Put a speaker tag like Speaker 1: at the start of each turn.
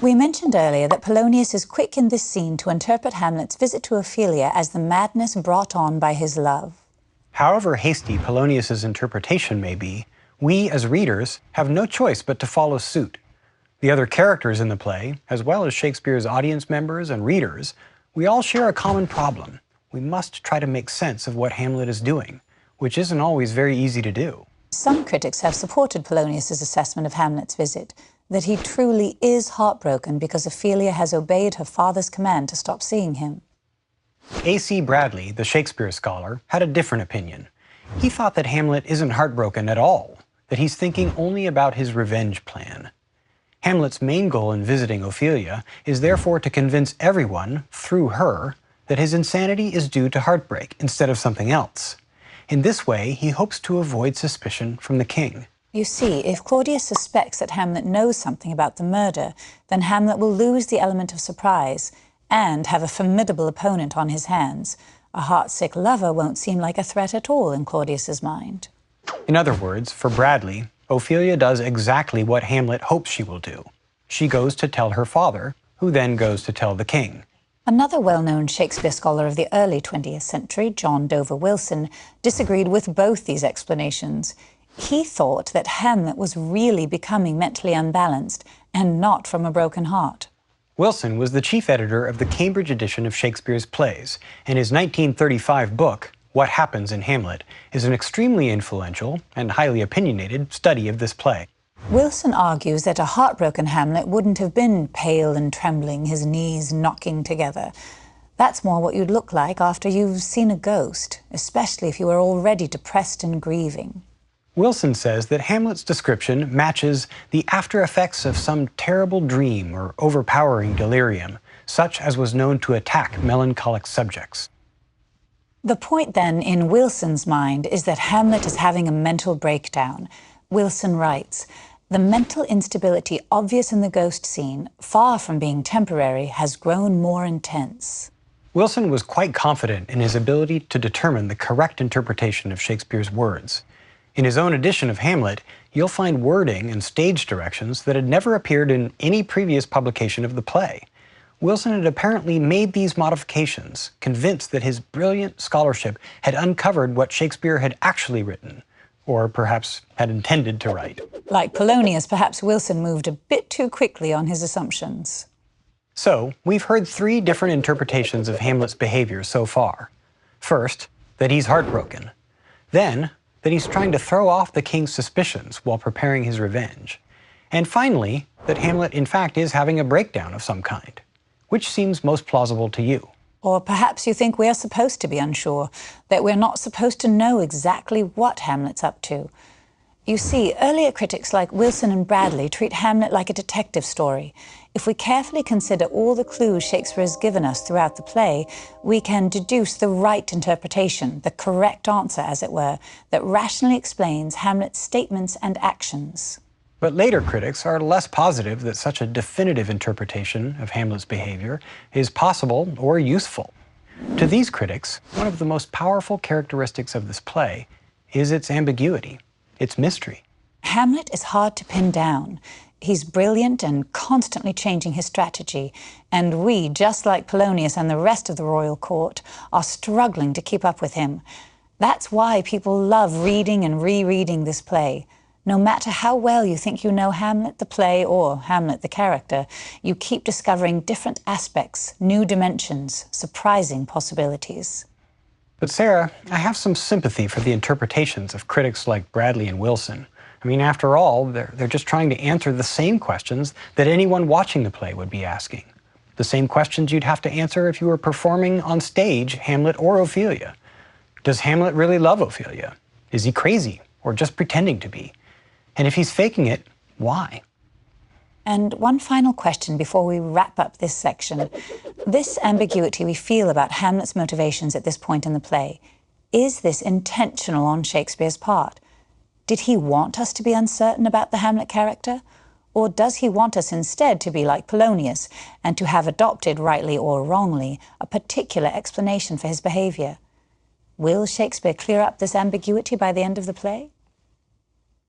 Speaker 1: We mentioned earlier that Polonius is quick in this scene to interpret Hamlet's visit to Ophelia as the madness brought on by his love.
Speaker 2: However hasty Polonius's interpretation may be, we as readers have no choice but to follow suit. The other characters in the play, as well as Shakespeare's audience members and readers, we all share a common problem. We must try to make sense of what Hamlet is doing, which isn't always very easy to do.
Speaker 1: Some critics have supported Polonius's assessment of Hamlet's visit, that he truly is heartbroken because Ophelia has obeyed her father's command to stop seeing him.
Speaker 2: A.C. Bradley, the Shakespeare scholar, had a different opinion. He thought that Hamlet isn't heartbroken at all, that he's thinking only about his revenge plan. Hamlet's main goal in visiting Ophelia is therefore to convince everyone, through her, that his insanity is due to heartbreak instead of something else. In this way, he hopes to avoid suspicion from the king.
Speaker 1: You see, if Claudius suspects that Hamlet knows something about the murder, then Hamlet will lose the element of surprise and have a formidable opponent on his hands. A heartsick lover won't seem like a threat at all in Claudius's mind.
Speaker 2: In other words, for Bradley, Ophelia does exactly what Hamlet hopes she will do. She goes to tell her father, who then goes to tell the king.
Speaker 1: Another well-known Shakespeare scholar of the early 20th century, John Dover Wilson, disagreed with both these explanations. He thought that Hamlet was really becoming mentally unbalanced and not from a broken heart.
Speaker 2: Wilson was the chief editor of the Cambridge edition of Shakespeare's plays, and his 1935 book, What Happens in Hamlet, is an extremely influential and highly opinionated study of this play.
Speaker 1: Wilson argues that a heartbroken Hamlet wouldn't have been pale and trembling, his knees knocking together. That's more what you'd look like after you've seen a ghost, especially if you were already depressed and grieving.
Speaker 2: Wilson says that Hamlet's description matches the after effects of some terrible dream or overpowering delirium, such as was known to attack melancholic subjects.
Speaker 1: The point then, in Wilson's mind, is that Hamlet is having a mental breakdown. Wilson writes, "The mental instability obvious in the ghost scene, far from being temporary, has grown more intense."
Speaker 2: Wilson was quite confident in his ability to determine the correct interpretation of Shakespeare's words. In his own edition of Hamlet, you'll find wording and stage directions that had never appeared in any previous publication of the play. Wilson had apparently made these modifications, convinced that his brilliant scholarship had uncovered what Shakespeare had actually written, or perhaps had intended to write.
Speaker 1: Like Polonius, perhaps Wilson moved a bit too quickly on his assumptions.
Speaker 2: So, we've heard three different interpretations of Hamlet's behavior so far. First, that he's heartbroken. Then, that he's trying to throw off the king's suspicions while preparing his revenge. And finally, that Hamlet in fact is having a breakdown of some kind. Which seems most plausible to you?
Speaker 1: Or perhaps you think we are supposed to be unsure, that we're not supposed to know exactly what Hamlet's up to. You see, earlier critics like Wilson and Bradley treat Hamlet like a detective story. If we carefully consider all the clues Shakespeare has given us throughout the play, we can deduce the right interpretation, the correct answer, as it were, that rationally explains Hamlet's statements and actions.
Speaker 2: But later critics are less positive that such a definitive interpretation of Hamlet's behavior is possible or useful. To these critics, one of the most powerful characteristics of this play is its ambiguity, its mystery.
Speaker 1: Hamlet is hard to pin down. He's brilliant and constantly changing his strategy, and we, just like Polonius and the rest of the royal court, are struggling to keep up with him. That's why people love reading and rereading this play. No matter how well you think you know Hamlet the play or Hamlet the character, you keep discovering different aspects, new dimensions, surprising possibilities.
Speaker 2: But Sarah, I have some sympathy for the interpretations of critics like Bradley and Wilson. I mean, after all, they're just trying to answer the same questions that anyone watching the play would be asking. The same questions you'd have to answer if you were performing on stage Hamlet or Ophelia. Does Hamlet really love Ophelia? Is he crazy or just pretending to be? And if he's faking it, why?
Speaker 1: And one final question before we wrap up this section. This ambiguity we feel about Hamlet's motivations at this point in the play, is this intentional on Shakespeare's part? Did he want us to be uncertain about the Hamlet character? Or does he want us instead to be like Polonius and to have adopted, rightly or wrongly, a particular explanation for his behavior? Will Shakespeare clear up this ambiguity by the end of the play?